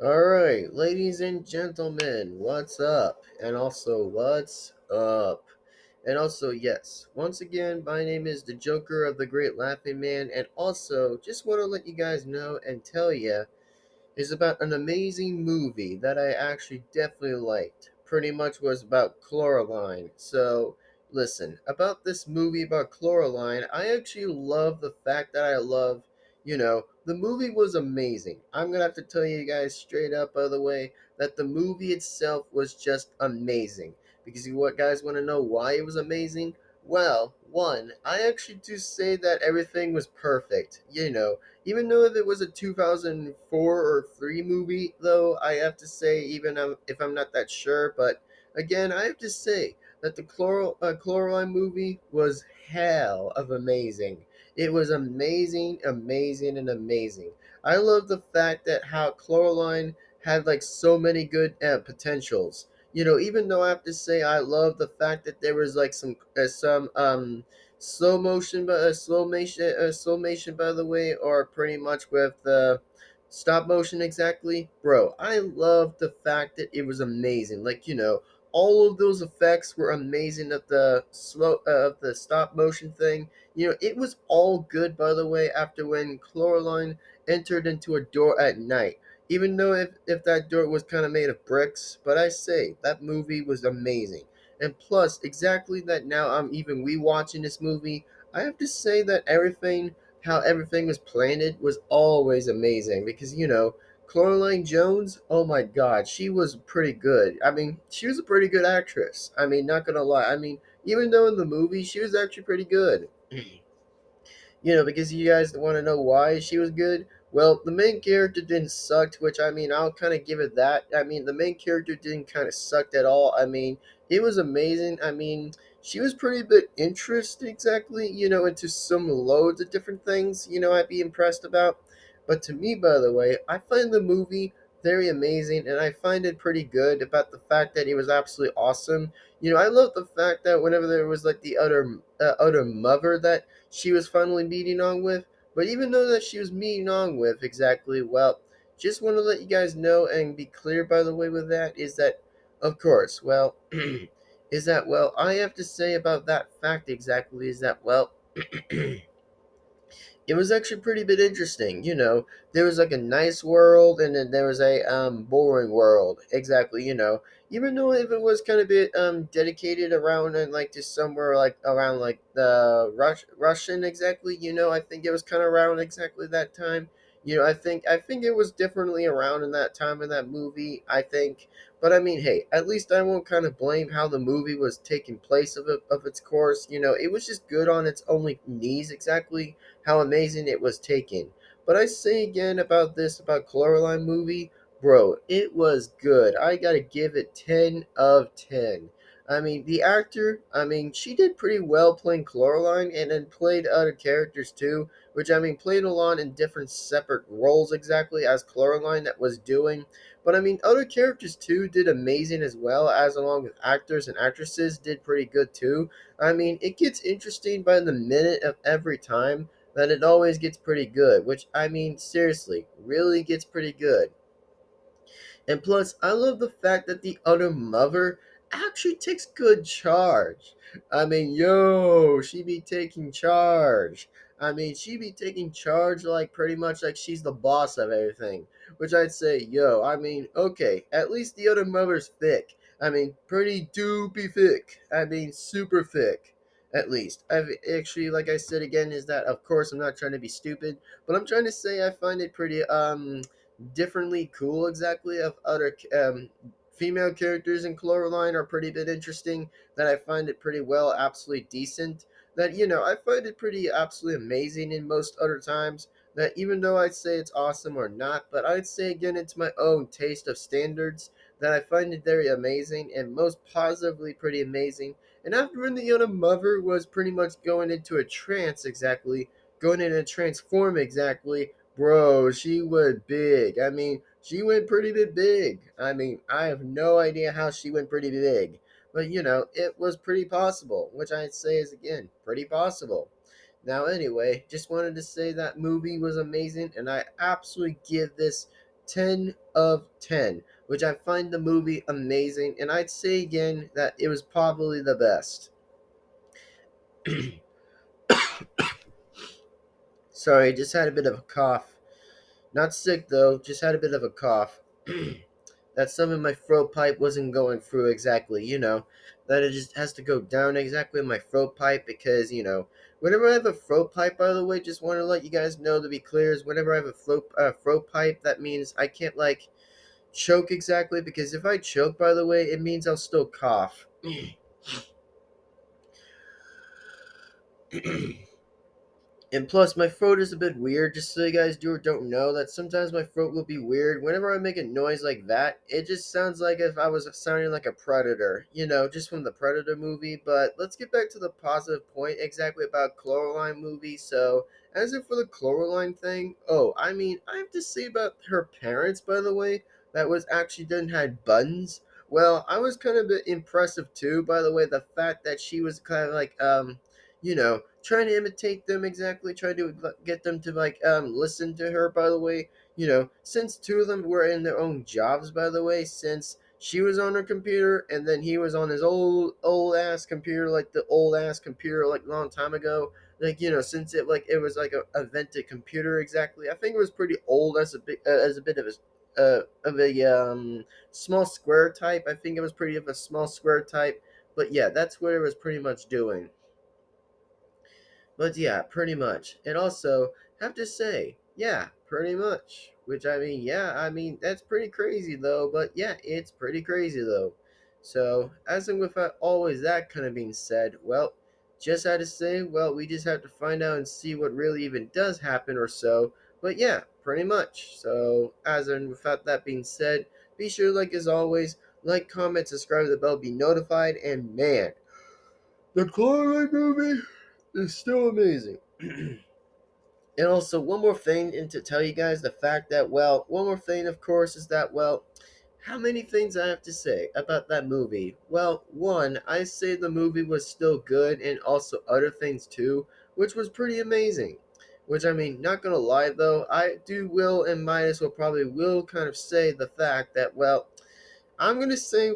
Alright, ladies and gentlemen, what's up? And also, what's up? And also, yes, once again, my name is the Joker of the Great Laughing Man, and also, just want to let you guys know and tell you is about an amazing movie that I actually definitely liked. Pretty much was about Coraline. So, listen, about this movie about Coraline, I actually love the fact that the movie was amazing. I'm gonna have to tell you guys straight up, by the way, that the movie itself was just amazing. Because you what guys want to know why it was amazing? Well, one, I actually do say that everything was perfect. Even though if it was a 2004 or 3 movie, though, I have to say, even if I'm not that sure, but again, I have to say that the Coraline movie was hell of amazing. It was amazing, amazing, and amazing. I love the fact that how Coraline had like so many good potentials. Even though I have to say I love the fact that there was like some slow motion by the way, or pretty much with the stop motion exactly, bro. I love the fact that it was amazing. All of those effects were amazing of the of the stop motion thing. It was all good by the way after when Coraline entered into a door at night. Even though if that door was kind of made of bricks, but I say that movie was amazing. And plus, exactly that now I'm even rewatching this movie, I have to say that how everything was planted was always amazing because, Coraline Jones, oh my god, she was pretty good. I mean, she was a pretty good actress. I mean, not gonna lie. I mean, even though in the movie she was actually pretty good. Because you guys want to know why she was good. Well, the main character didn't suck, which I mean, I'll kind of give it that. I mean, the main character didn't kind of suck at all. I mean, it was amazing. I mean, she was pretty bit interested exactly, into some loads of different things, I'd be impressed about. But to me, by the way, I find the movie very amazing and I find it pretty good about the fact that it was absolutely awesome. I love the fact that whenever there was like the other mother that she was finally meeting on with. But even though that she was meeting on with exactly, well, just want to let you guys know and be clear by the way with that is that, of course, well, I have to say about that fact exactly is that, well, it was actually pretty bit interesting. There was like a nice world, and then there was a boring world. Exactly. Even though if it was kind of bit dedicated around and like to somewhere like around like the Russian exactly. I think it was kind of around exactly that time. I think it was differently around in that time in that movie. I think. But I mean, hey, at least I won't kind of blame how the movie was taking place of its course. It was just good on its own knees exactly how amazing it was taken. But I say again about this about Coraline movie, bro, it was good. I gotta give it 10 of 10. I mean, the actor, I mean, she did pretty well playing Coraline and then played other characters too, which I mean, played a lot in different separate roles exactly as Coraline that was doing. But I mean, other characters too did amazing as well, as along with actors and actresses did pretty good too. I mean, it gets interesting by the minute of every time that it always gets pretty good, which I mean, seriously, really gets pretty good. And plus, I love the fact that the other mother actually takes good charge. I mean, yo, she be taking charge. I mean, she be taking charge like pretty much like she's the boss of everything. Which I'd say, yo, I mean, okay, at least the other mother's thick. I mean, pretty doopy thick. I mean, super thick. At least. I've actually, like I said again, is that of course I'm not trying to be stupid, but I'm trying to say I find it pretty differently cool exactly of other female characters in Coraline are pretty bit interesting, that I find it pretty well absolutely decent, that I find it pretty absolutely amazing in most other times, that even though I'd say it's awesome or not, but I'd say again it's my own taste of standards, that I find it very amazing and most positively pretty amazing. And after when the other mother was pretty much going into a trance exactly, going in a transform exactly, bro, she went big. I mean, she went pretty bit big. I mean, I have no idea how she went pretty big. But, it was pretty possible, which I'd say is, again, pretty possible. Now, anyway, just wanted to say that movie was amazing, and I absolutely give this 10 of 10, which I find the movie amazing, and I'd say again that it was probably the best. Sorry, just had a bit of a cough. Not sick though, just had a bit of a cough. That some of my throat pipe wasn't going through exactly, that it just has to go down exactly in my throat pipe because, whenever I have a throat pipe, by the way, just want to let you guys know to be clear, is whenever I have a throat pipe, that means I can't, like, choke exactly because if I choke, by the way, it means I'll still cough. And plus, my throat is a bit weird, just so you guys do or don't know, that sometimes my throat will be weird. Whenever I make a noise like that, it just sounds like if I was sounding like a predator, just from the Predator movie. But let's get back to the positive point exactly about Coraline movie. So, as if for the Coraline thing, I have to say about her parents, by the way, that was actually didn't had buttons. Well, I was kind of a bit impressive too, by the way, the fact that she was kind of like, trying to imitate them exactly, trying to get them to like listen to her. By the way, since two of them were in their own jobs. By the way, since she was on her computer and then he was on his old ass computer, like the old ass computer, like long time ago. Like since it was like a vented computer exactly. I think it was pretty old as a bit of a small square type. I think it was pretty of a small square type. But yeah, that's what it was pretty much doing. But yeah, pretty much. And also, have to say, yeah, pretty much. Which I mean, yeah, I mean, that's pretty crazy though. But yeah, it's pretty crazy though. So, as and with always that kind of being said, well, just had to say, well, we just have to find out and see what really even does happen or so. But yeah, pretty much. So, as and without that being said, be sure, like as always, like, comment, subscribe to the bell, be notified, and man, the Coraline movie is still amazing. And also, one more thing, and to tell you guys the fact that, well, one more thing, of course, is that, well, how many things I have to say about that movie? Well, one, I say the movie was still good, and also other things too, which was pretty amazing. Which, I mean, not gonna lie though, I do will and might as well probably will kind of say the fact that, well, I'm gonna say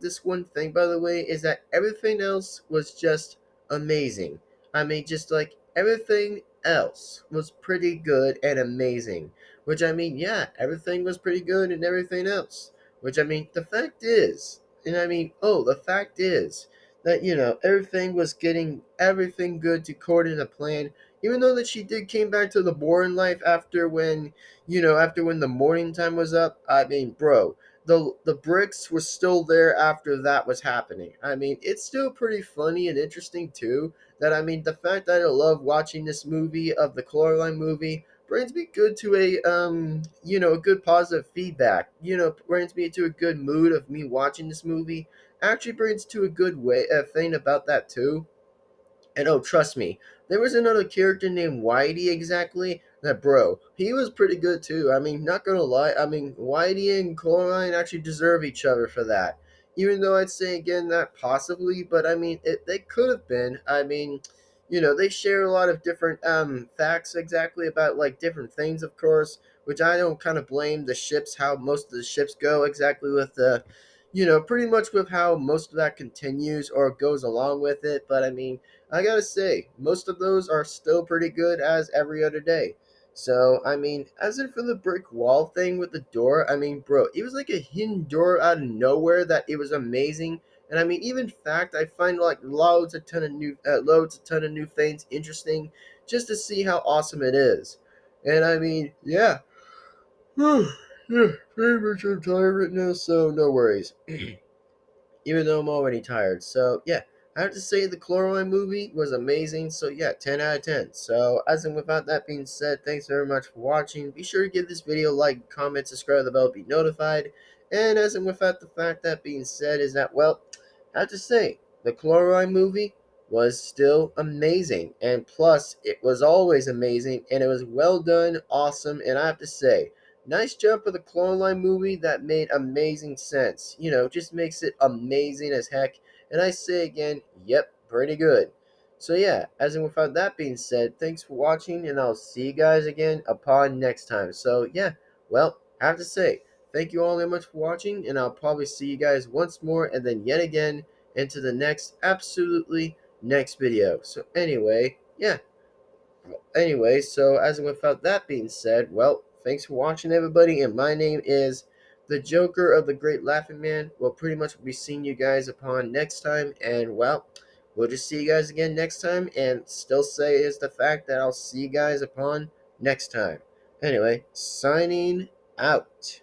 this one thing, by the way, is that everything else was just amazing. I mean, just like everything else was pretty good and amazing. Which I mean, yeah, everything was pretty good and everything else. Which I mean, the fact is, and I mean, the fact is that everything was getting everything good to according to plan. Even though that she did came back to the boring life after when after when the morning time was up. I mean, bro, the bricks were still there after that was happening. I mean, it's still pretty funny and interesting too. That I mean, the fact that I love watching this movie of the Coraline movie brings me good to a good positive feedback. Brings me to a good mood of me watching this movie. Actually brings to a good way thing about that too. And trust me, there was another character named Whitey exactly. That bro, he was pretty good too. I mean, not gonna lie. I mean, Whitey and Coraline actually deserve each other for that. Even though I'd say again that possibly, but I mean, they could have been. I mean, they share a lot of different facts exactly about like different things, of course. Which I don't kind of blame the ships, how most of the ships go exactly with the, pretty much with how most of that continues or goes along with it. But I mean, I gotta say, most of those are still pretty good as every other day. So, I mean, as in for the brick wall thing with the door, I mean, bro, it was like a hidden door out of nowhere that it was amazing. And I mean, even fact, I find like loads a ton of new things interesting just to see how awesome it is. And I mean, yeah, yeah, pretty much I'm tired right now, so no worries even though I'm already tired. So yeah, I have to say the Coraline movie was amazing. So yeah, 10 out of 10. So as and without that being said, thanks very much for watching. Be sure to give this video a like, comment, subscribe to the bell, be notified. And as and without the fact that being said is that, well, I have to say the Coraline movie was still amazing. And plus, it was always amazing and it was well done, awesome, and I have to say, nice job for the Clone Line movie that made amazing sense. Just makes it amazing as heck. And I say again, yep, pretty good. So yeah, as and without that being said, thanks for watching, and I'll see you guys again upon next time. So yeah, well, I have to say, thank you all very much for watching, and I'll probably see you guys once more and then yet again into the next, absolutely next video. So anyway, yeah. Anyway, so as without that being said, well, thanks for watching, everybody, and my name is the Joker of the Great Laughing Man. We'll pretty much be seeing you guys upon next time, and well, we'll just see you guys again next time, and still say is the fact that I'll see you guys upon next time. Anyway, signing out.